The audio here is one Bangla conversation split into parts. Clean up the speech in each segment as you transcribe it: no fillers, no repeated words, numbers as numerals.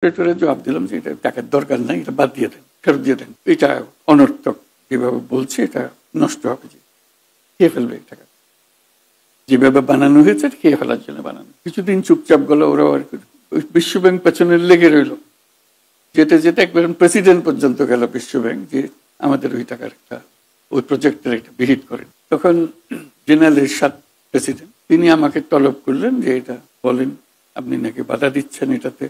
অপারেটরের জবাব দিলাম যে এটা টাকার দরকার নাই, এটা বাদ দিয়ে দেন, ফেরত দিয়ে দেন, এটা অনর্থক, যেভাবে বলছে এটা নষ্ট হবে, যে খেয়ে ফেলবে এই টাকা, যেভাবে বানানো হয়েছে খেয়ে ফেলার জন্য বানানো। কিছুদিন চুপচাপ গেল, ওরা বিশ্বব্যাংক পেছনে লেগে রইল, যেতে যেতে একবার প্রেসিডেন্ট পর্যন্ত গেল বিশ্বব্যাংক যে আমাদের ওই টাকার একটা, ওই প্রজেক্টের একটা বিহিত করেন। তখন জেনারেল এরশাদ প্রেসিডেন্ট, তিনি আমাকে তলব করলেন যে এটা বলেন, আপনি নাকি বাধা দিচ্ছেন এটাতে,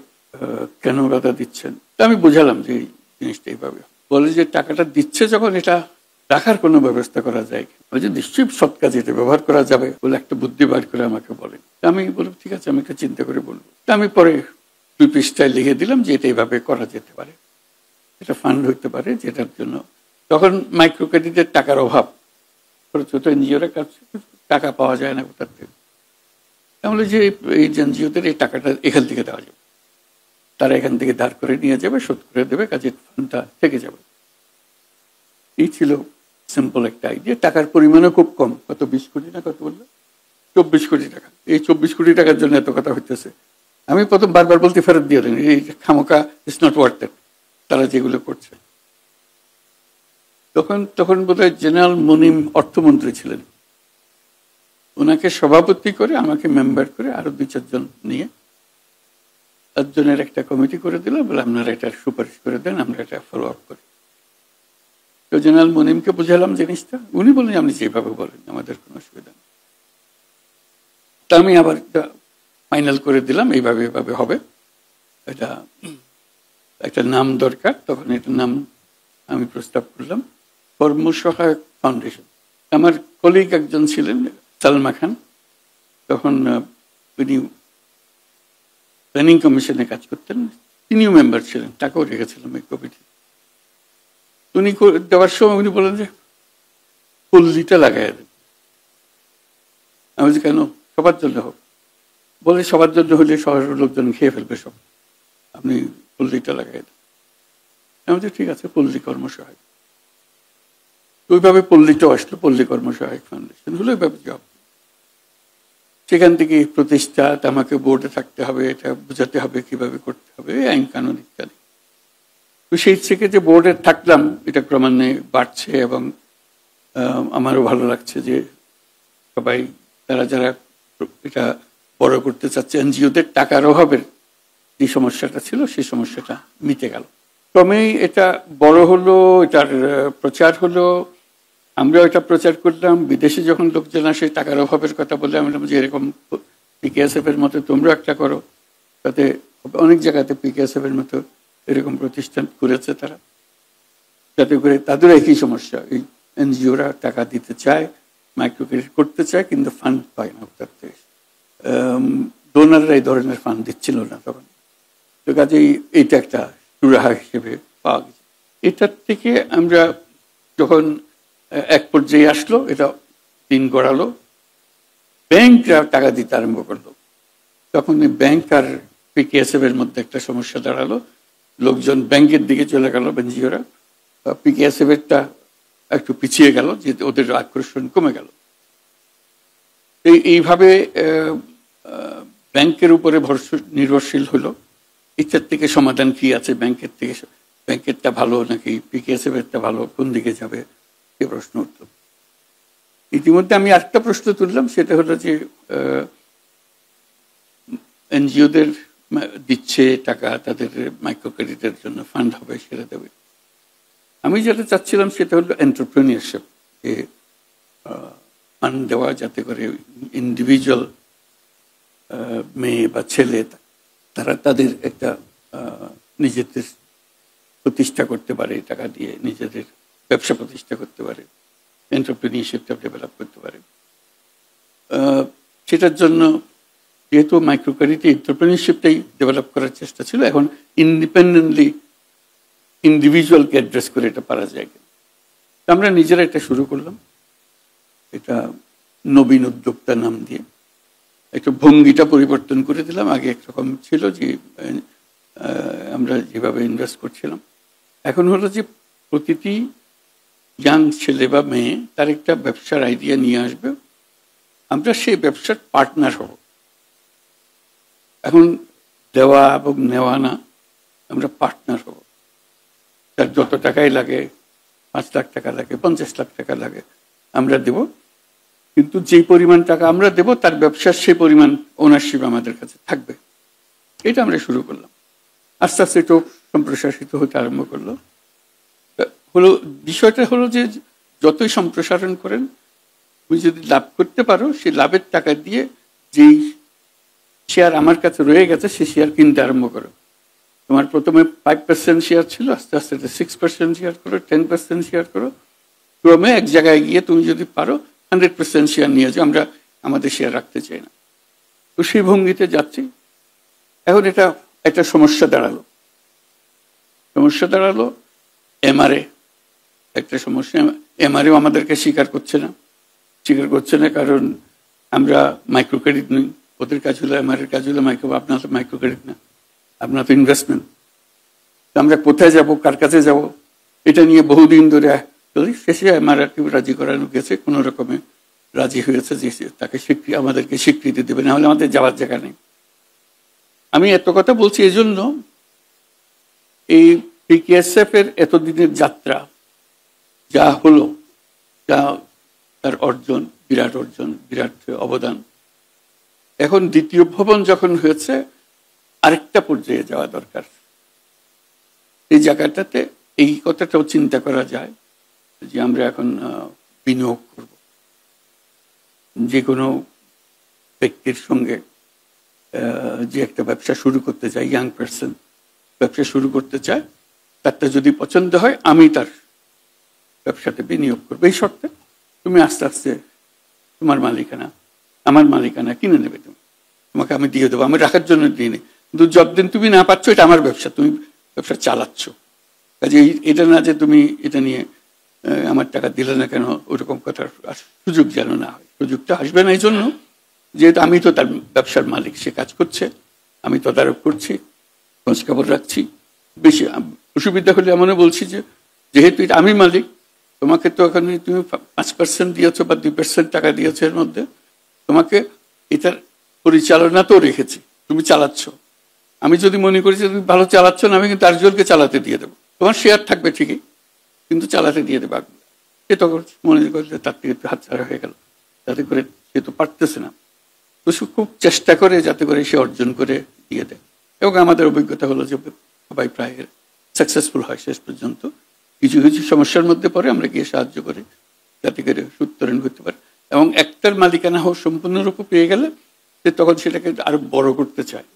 কেন বাধা দিচ্ছেন? তা আমি বুঝালাম যে এই জিনিসটা এইভাবে বলে, যে টাকাটা দিচ্ছে যখন এটা রাখার কোনো ব্যবস্থা করা যায়, যে নিশ্চয়ই সৎ কাজে এটা ব্যবহার করা যাবে বলে একটা বুদ্ধি বার করে আমাকে বলেন। আমি বললাম ঠিক আছে, আমি একটু চিন্তা করে বলবো। তা আমি পরে 2 পৃষ্ঠায় লিখে দিলাম যে এটা এইভাবে করা যেতে পারে, এটা ফান্ড হইতে পারে, যেটার জন্য তখন মাইক্রো ক্রেডিটের টাকার অভাব, ছোট এনজিওরা কাছে টাকা পাওয়া যায় না কোথার থেকে। তাহলে যে এই এনজিওদের এই টাকাটা এখান থেকে দেওয়া যাবে, তারা এখান থেকে ধার করে নিয়ে যাবে, শোধ করে দেবে, কাজের ফান্ডটা থেকে যাবে। এই ছিল সিম্পল একটা আইডিয়া। টাকার পরিমাণও খুব কম, কত 20 কোটি না কত বললো, 24 কোটি টাকা। এই 24 কোটি টাকার জন্য এত কথা হইতেছে। আমি প্রথম বারবার বলতে ফেরত দিয়ে দেন, এই খামোকা ইটস নট ওয়ার্থ ইট, তারা যেগুলো করছে। তখন বোধহয় জেনারেল মুনিম অর্থমন্ত্রী ছিলেন, ওনাকে সভাপতি করে আমাকে মেম্বার করে আরো 2-4 জন নিয়ে 7 জনের একটা কমিটি করে দিল, বলে আপনারা এটা সুপারিশ করে দেন, আমরা এটা ফলো আপ করি। তো জেনারেল মুনিমকে বুঝালাম জিনিসটা, উনি বললেন আপনি যেভাবে বলেন আমাদের কোনো অসুবিধা নেই। তা আমি আবার একটা ফাইনাল করে দিলাম, এইভাবে এভাবে হবে, এটা একটা নাম দরকার। তখন এটা নাম আমি প্রস্তাব করলাম কর্মসহায়ক ফাউন্ডেশন। আমার কলিগ একজন ছিলেন সালমা খান, তখন উনি প্ল্যানিং কমিশনে কাজ করতেন, তিনিও মেম্বার ছিলেন, টাকাও রেখেছিলাম এই কমিটি। উনি দেওয়ার সময় উনি বলেন যে পল্লীটা লাগাই দেন। আমি বলছি কেন, সবার জন্য হোক। বলে সবার জন্য হলে শহরের লোকজন খেয়ে ফেলবে সব, আপনি পল্লীটা লাগাই দেন। আমি বলছি ঠিক আছে, পল্লী কর্মসহায়ক। ওইভাবে পল্লীটাও আসলো, পল্লী কর্মসহায়ক ফাউন্ডেশন হলো, ওইভাবে জব। সেখান থেকে প্রতিষ্ঠা, আমাকে বোর্ডে থাকতে হবে, এটা বোঝাতে হবে কিভাবে করতে হবে, আইন কানুন ইত্যাদি। তো সেই থেকে যে বোর্ডে থাকলাম, এটা ক্রমান্বয়ে বাড়ছে এবং আমারও ভালো লাগছে যে সবাই তারা যারা এটা বড় করতে চাচ্ছে, এনজিওদের টাকার অভাবের যে সমস্যাটা ছিল সেই সমস্যাটা মিটে গেল। ক্রমেই এটা বড় হলো, এটার প্রচার হলো, আমরাও এটা প্রচার করলাম। বিদেশে যখন লোকজন আসে টাকার অভাবের কথা বলে, আমরা যে এরকম পিকেএসএফ এর মতো তোমরা একটা করো, তাতে অনেক জায়গাতে পিকেএসএফ এর মতো এরকম প্রতিষ্ঠান করেছে তারা, যাতে করে তাদের একই সমস্যা, এই এনজিওরা টাকা দিতে চায়, মাইক্রো ক্রেডিট করতে চায়, কিন্তু ফান্ড পায় না তার থেকে, ডোনাররা এই ধরনের ফান্ড দিচ্ছিল না তখন। তো কাজেই এইটা একটা সুরাহা হিসেবে পাওয়া গেছে। এটার থেকে আমরা যখন এক পর্যায়ে আসলো, এটা দিন গড়ালো, ব্যাংকরা টাকা দিতে আরম্ভ করলো। তখন ব্যাংক আর পিকেএসএফ এর মধ্যে একটা সমস্যা দাঁড়ালো, লোকজন ব্যাংকের দিকে চলে গেল, এনজিওরা। পিকেএসএফ এরটা একটু পিছিয়ে গেল, যে ওদের আকর্ষণ কমে গেল। এইভাবে ব্যাংকের উপরে নির্ভরশীল হলো। এটার থেকে সমাধান কি আছে, ব্যাংকের থেকে, ব্যাংকেরটা ভালো নাকি পিকেএসএফ এরটা ভালো, কোন দিকে যাবে, এ প্রশ্ন উঠল। ইতিমধ্যে আমি আরেকটা প্রশ্ন তুললাম, সেটা হলো যে এনজিওদের দিচ্ছে টাকা, তাদের মাইক্রো ক্রেডিটের জন্য ফান্ড হবে, সেটা দেবে। আমি যেটা চাচ্ছিলাম সেটা হলো এন্টারপ্রেনিয়ারশিপ, যে ফান্ড দেওয়া, যাতে করে ইন্ডিভিজুয়াল মেয়ে বা ছেলে তারা তাদের একটা নিজেদের প্রতিষ্ঠা করতে পারে, টাকা দিয়ে নিজেদের ব্যবসা প্রতিষ্ঠা করতে পারে, এন্টারপ্রেনিয়ারশিপটা ডেভেলপ করতে পারে। সেটার জন্য যেহেতু মাইক্রো ক্রেডিটে এন্টারপ্রেনিয়ারশিপটাই ডেভেলপ করার চেষ্টা ছিল, এখন ইন্ডিপেন্ডেন্টলি ইন্ডিভিজুয়ালকে অ্যাড্রেস করে এটা পারা যায়। আমরা নিজেরা এটা শুরু করলাম, এটা নবীন উদ্যোক্তা নাম দিয়ে। একটু ভঙ্গিটা পরিবর্তন করে দিলাম, আগে একরকম ছিল যে আমরা যেভাবে ইনভেস্ট করছিলাম, এখন হলো যে প্রতিটি ইয়াং ছেলে বা মেয়ে তার একটা ব্যবসার আইডিয়া নিয়ে আসবে, আমরা সেই ব্যবসার পার্টনার হব। এখন দেওয়া এবং নেওয়া না, আমরা পার্টনার হব। তার যত টাকাই লাগে, 5 লাখ টাকা লাগে, 50 লাখ টাকা লাগে, আমরা দেব। কিন্তু যেই পরিমাণ টাকা আমরা দেব তার ব্যবসার সেই পরিমাণ ওনারশিপ আমাদের কাছে থাকবে। এটা আমরা শুরু করলাম। আস্তে আস্তে এটা সম্প্রসারিত হতে আরম্ভ করলো। বিষয়টা হলো যে যতই সম্প্রসারণ করেন, তুমি যদি লাভ করতে পারো, সেই লাভের টাকা দিয়ে যেই শেয়ার আমার কাছে রয়ে গেছে সে শেয়ার কিনতে আরম্ভ করো। তোমার প্রথমে 5% শেয়ার ছিল, আস্তে আস্তে 6% শেয়ার করো, 10% শেয়ার করো, ক্রমে এক জায়গায় গিয়ে তুমি যদি পারো 100% শেয়ার নিয়ে যাও। আমরা আমাদের শেয়ার রাখতে চাই না। তো সেই ভঙ্গিতে যাচ্ছি। এখন এটা একটা সমস্যা দাঁড়ালো। এমআরএ একটা সমস্যা। এমআরএও আমাদেরকে স্বীকার করছে না, কারণ আমরা মাইক্রো ক্রেডিট নই। ওদের কাজ হলো এমআরএর কাজ হলো আপনার তো মাইক্রো ক্রেডিট না, আপনার তো ইনভেস্টমেন্ট। আমরা কোথায় যাব, কার কাছে যাব, এটা নিয়ে বহুদিন ধরে শেষে এমআরএকে রাজি করানো গেছে, কোনো রকমে রাজি হয়েছে যে তাকে আমাদেরকে স্বীকৃতি দেবে, না হলে আমাদের যাওয়ার জায়গা নেই। আমি এত কথা বলছি এই জন্য, এই পিকেএসএফ এর এতদিনের যাত্রা যা হলো, যা তার অর্জন, বিরাট অবদান, এখন দ্বিতীয় ভবন যখন হয়েছে আরেকটা পর্যায়ে যাওয়া দরকার। এই জায়গাটাতে এই কথাটাও চিন্তা করা যায় যে আমরা এখন বিনিয়োগ করব। যে কোনো ব্যক্তির সঙ্গে যে একটা ব্যবসা শুরু করতে চায়, ইয়াং পার্সন ব্যবসা শুরু করতে চায়, তারটা যদি পছন্দ হয় আমি তার ব্যবসাতে বিনিয়োগ করবো। এই শর্তে তুমি আস্তে আস্তে তোমার মালিকানা, আমার মালিকানা কিনে নেবে, তোমাকে আমি দিয়ে দেবো, আমি রাখার জন্য দিয়ে নিই। কিন্তু যতদিন তুমি না পাচ্ছ এটা আমার ব্যবসা, তুমি ব্যবসা চালাচ্ছ। কাজে এটা না যে তুমি এটা নিয়ে আমার টাকা দিলে না কেন, ওরকম কথার সুযোগ যেন না হয়। সুযোগটা আসবে না এই জন্য যেহেতু আমি তো তার ব্যবসার মালিক, সে কাজ করছে, আমি তদারক করছি, খোঁজ খবর রাখছি। বেশি অসুবিধা হলে এমনও বলছি যে যেহেতু এটা আমি মালিক, তোমাকে তো এখানে তুমি 5% দিয়েছো বা 2% টাকা দিয়েছো, এর মধ্যে তোমাকে এটার পরিচালনা তো রেখেছি, তুমি চালাচ্ছ। আমি যদি মনে করি যে তুমি ভালো চালাচ্ছ না, আমি কিন্তু আরেকজনকে চালাতে দিয়ে দেবো, তোমার শেয়ার থাকবে ঠিকই, কিন্তু চালাতে দিয়ে দেবো। সে তখন মনে করছে তার থেকে হাতছাড়া হয়ে গেল, যাতে করে সে তো পারতেছে না, তো সে খুব চেষ্টা করে যাতে করে সে অর্জন করে দিয়ে দেয়। এবং আমাদের অভিজ্ঞতা হলো যে সবাই প্রায় সাকসেসফুল হয় শেষ পর্যন্ত। কিছু কিছু সমস্যার মধ্যে পরে আমরা গিয়ে সাহায্য করি যাতে করে উত্তরণ করতে পারে। এবং একটার মালিকানা হোক সম্পূর্ণরূপে পেয়ে গেলে সে তখন সেটাকে আরো বড় করতে চায়।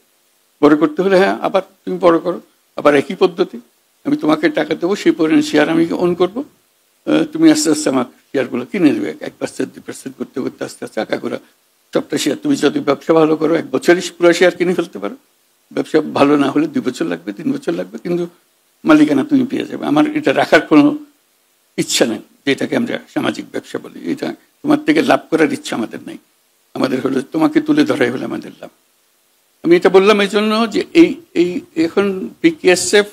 বড় করতে হলে হ্যাঁ আবার তুমি বড় করো, আবার একই পদ্ধতি, আমি তোমাকে টাকা দেবো, সেই পরিমাণ শেয়ার আমি অন করবো, তুমি আস্তে আস্তে আমার শেয়ারগুলো কিনে নেবে। 1% 2% করতে করতে আস্তে আস্তে আঁকা করা সবটা শেয়ার। তুমি যদি ব্যবসা ভালো করো 1 বছরই পুরো শেয়ার কিনে ফেলতে পারো। ব্যবসা ভালো না হলে 2 বছর লাগবে, 3 বছর লাগবে, কিন্তু মালিকানা তুমি পেয়ে যাবে। আমার এটা রাখার কোনো ইচ্ছা নেই, যেটাকে আমরা সামাজিক ব্যবসা বলি। এটা তোমার থেকে লাভ করার ইচ্ছা আমাদের নেই, আমাদের হলো তোমাকে তুলে ধরাই হলে আমাদের লাভ। আমি এটা বললাম এই জন্য যে এই এখন পিকেএসএফ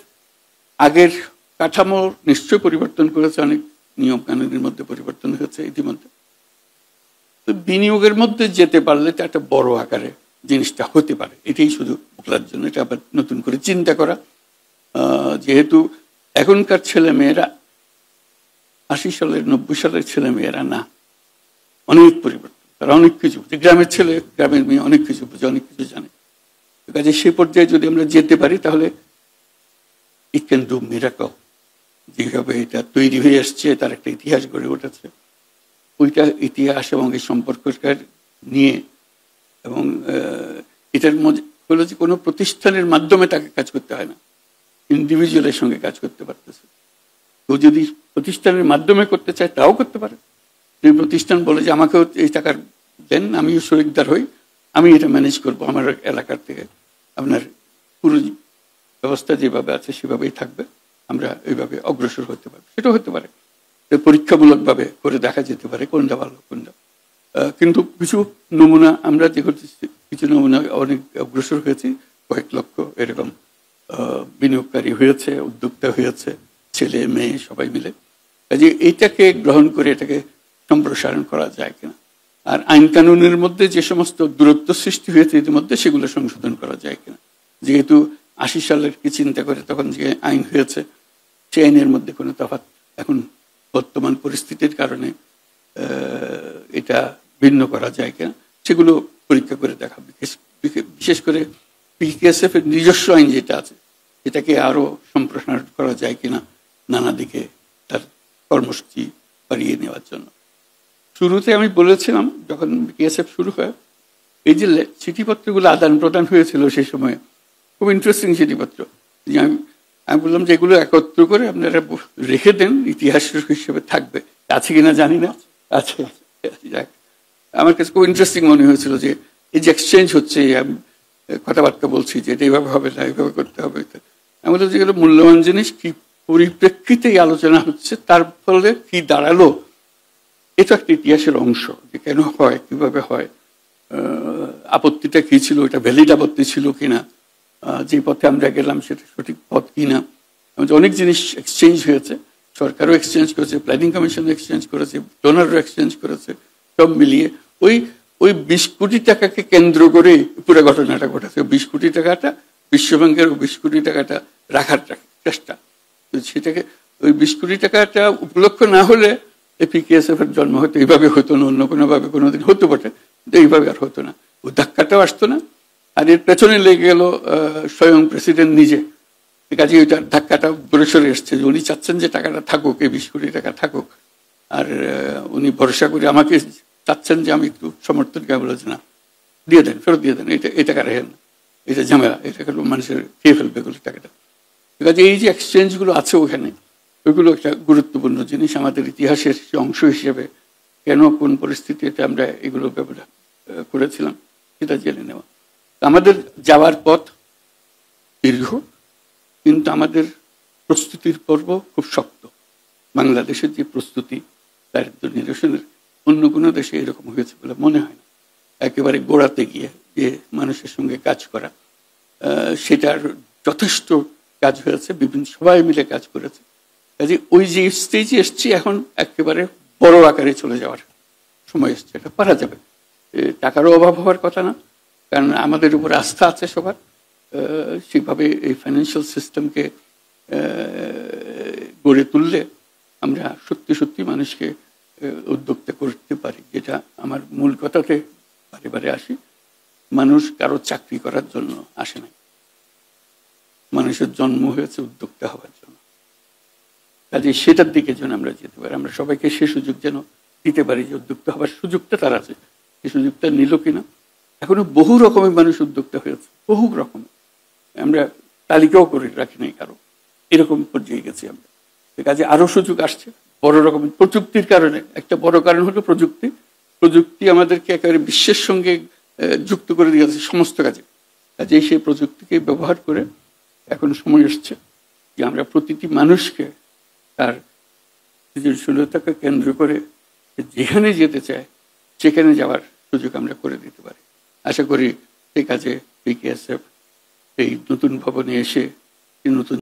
আগের কাঠামো নিশ্চয় পরিবর্তন করেছে, অনেক নিয়ম কানুনের মধ্যে পরিবর্তন হয়েছে ইতিমধ্যে। তো বিনিয়োগের মধ্যে যেতে পারলে তো একটা বড় আকারে জিনিসটা হতে পারে, এটাই শুধু বলার জন্য। এটা আবার নতুন করে চিন্তা করা, যেহেতু এখনকার ছেলে মেয়েরা 80 সালের 90 সালের ছেলে মেয়েরা না, অনেক পরিবর্তন, তারা অনেক কিছু, গ্রামের ছেলে গ্রামের মেয়ে অনেক কিছু বুঝে, অনেক কিছু জানে। কাজে সেই পর্যায়ে যদি আমরা যেতে পারি তাহলে ইট ক্যান ডু মিরাকল। যেভাবে এটা তৈরি হয়ে আসছে, তার একটা ইতিহাস গড়ে উঠেছে, ওইটা ইতিহাস এবং এই সম্পর্কটা নিয়ে, এবং এটার মধ্যে হলো যে কোনো প্রতিষ্ঠানের মাধ্যমে তাকে কাজ করতে হয় না, ইন্ডিভিজুয়ালের সঙ্গে কাজ করতে পারতেছে। তো যদি প্রতিষ্ঠানের মাধ্যমে করতে চায় তাও করতে পারে। যদি প্রতিষ্ঠান বলে যে আমাকেও এই টাকার দেন, আমিও শরিকদার হই, আমি এটা ম্যানেজ করবো আমার এলাকার থেকে, আপনার পুরো ব্যবস্থা যেভাবে আছে সেভাবেই থাকবে, আমরা এইভাবে অগ্রসর হতে পারি, সেটাও হতে পারে। পরীক্ষামূলকভাবে করে দেখা যেতে পারে কোনটা ভালো কোনটা। কিন্তু কিছু নমুনা আমরা যে করতেছি, কিছু নমুনা অনেক অগ্রসর হয়েছি, কয়েক লক্ষ এরকম বিনিয়োগকারী হয়েছে, উদ্যোক্তা হয়েছে, ছেলে মেয়ে সবাই মিলে। কাজে এইটাকে গ্রহণ করে এটাকে সম্প্রসারণ করা যায় কিনা, আর আইন কানুনের মধ্যে যে সমস্ত দূরত্ব সৃষ্টি হয়েছে ইতিমধ্যে সেগুলো সংশোধন করা যায় কিনা। যেহেতু 80 সালের কি চিন্তা করে তখন যে আইন হয়েছে সেই আইনের মধ্যে কোনো তফাৎ এখন বর্তমান পরিস্থিতির কারণে এটা ভিন্ন করা যায় কিনা সেগুলো পরীক্ষা করে দেখা। বিশেষ করে পিকেএসএফ এর নিজস্ব আইন যেটা আছে এটাকে আরো সম্প্রসারণ করা যায় কিনা নানা দিকে তার কর্মসূচি বাড়িয়ে নেওয়ার জন্য। শুরুতে আমি বলেছিলাম যখন পিকেএসএফ শুরু হয় এই যে চিঠিপত্রগুলো আদান প্রদান হয়েছিল সেই সময় খুব ইন্টারেস্টিং চিঠিপত্র। আমি বললাম যে এগুলো একত্র করে আপনারা রেখে দেন, ইতিহাস হিসেবে থাকবে, আছে কিনা জানি না, আছে। আমার কাছে খুব ইন্টারেস্টিং মনে হয়েছিল যে এই যে এক্সচেঞ্জ হচ্ছে, আমি কথাবার্তা বলছি যে এটা এইভাবে হবে না, এইভাবে করতে হবে। আমি বললাম যেগুলো মূল্যবান জিনিস কি পরিপ্রেক্ষিতে আলোচনা হচ্ছে, তার ফলে কি দাঁড়ালো, এটা একটা ইতিহাসের অংশ যে কেন হয়, কিভাবে হয়, আপত্তিটা কি ছিল, এটা ভ্যালিড আপত্তি ছিল কিনা, যে পথে আমরা গেলাম সেটা সঠিক পথ কিনা। অনেক জিনিস এক্সচেঞ্জ হয়েছে, সরকারও এক্সচেঞ্জ করেছে, প্ল্যানিং কমিশন এক্সচেঞ্জ করেছে, ডোনারও এক্সচেঞ্জ করেছে, সব মিলিয়ে ওই 20 কোটি টাকাকে কেন্দ্র করে পুরো ঘটনাটা ঘটেছে। 20 কোটি টাকাটা বিশ্বব্যাংকের 20 কোটি টাকাটা রাখার চেষ্টা, সেটাকে ওই 20 কোটি টাকাটা উপলক্ষ না হলে পিকেএসএফ এর জন্ম হয়তো এইভাবে হতো না, অন্য কোনোভাবে কোনোদিন হতে পারে, এইভাবে আর হতো না, ওই ধাক্কাটাও আসতো না। আর এর পেছনে লেগে গেল স্বয়ং প্রেসিডেন্ট নিজে, কাজে ওইটার ধাক্কাটা দূরে সরে এসছে যে উনি চাচ্ছেন যে টাকাটা থাকুক, এই 20 কোটি টাকা থাকুক, আর উনি ভরসা করে আমাকে চাচ্ছেন যে আমি একটু সমর্থন করে বলেছি না দিয়ে দেন, ফেরত দিয়ে দেন, এই টাকা রেখেন, এটা ঝামেলা, এটা মানুষের খেয়ে ফেলবে এগুলো টাকাটা। কাজে এই যে এক্সচেঞ্জগুলো আছে ওখানে, ওইগুলো একটা গুরুত্বপূর্ণ জিনিস আমাদের ইতিহাসের অংশ হিসেবে কেন কোন পরিস্থিতিতে আমরা এগুলো ব্যবহার করেছিলাম সেটা জেনে নেওয়া। আমাদের যাওয়ার পথ দীর্ঘ, কিন্তু আমাদের প্রস্তুতির পর্ব খুব শক্ত। বাংলাদেশের যে প্রস্তুতি দারিদ্র নিরসনের অন্য কোনো দেশে এরকম হয়েছে বলে মনে হয় না। একেবারে গোড়াতে গিয়ে যে মানুষের সঙ্গে কাজ করা, সেটার যথেষ্ট কাজ হয়েছে, বিভিন্ন সবাই মিলে কাজ করেছে। কাজে ওই যে স্টেজে এসছি এখন একেবারে বড় আকারে চলে যাওয়ার সময় এসছে, এটা পারা যাবে। টাকারও অভাব হওয়ার কথা না, কারণ আমাদের উপর আস্থা আছে সবার। সেভাবে এই ফাইন্যান্সিয়াল সিস্টেমকে গড়ে তুললে আমরা সত্যি সত্যি মানুষকে উদ্যোক্তা করতে পারি, যেটা আমার মূল কথাতে বারে বারে আসি। মানুষ কারো চাকরি করার জন্য আসে নাই, মানুষের জন্ম হয়েছে উদ্যোক্তা হওয়ার জন্য। কাজে সেটার দিকে যেন আমরা যেতে পারি, আমরা সবাইকে সে সুযোগ যেন দিতে পারি যে উদ্যোক্তা হওয়ার সুযোগটা তার আছে। সেই সুযোগটা নিল কিনা? এখনো বহু রকমের মানুষ উদ্যোক্তা হয়েছে, বহু রকমের, আমরা তালিকাও করে রাখি নাই কারো, এরকম পর্যায়ে গেছি আমরা। কাজে আরো সুযোগ আসছে বড় রকমের প্রযুক্তির কারণে। একটা বড় কারণ হলো প্রযুক্তি। প্রযুক্তি আমাদেরকে একেবারে বিশ্বের সঙ্গে যুক্ত করে দিয়েছে সমস্ত কাজে। কাজেই সেই প্রযুক্তিকে ব্যবহার করে এখন সময় এসছে যে আমরা প্রতিটি মানুষকে তার সৃজনশীলতাকে কেন্দ্র করে যেখানে যেতে চায় সেখানে যাওয়ার সুযোগ আমরা করে দিতে পারি। আশা করি সেই কাজে পিকেএসএফ এই নতুন ভবনে এসে নতুন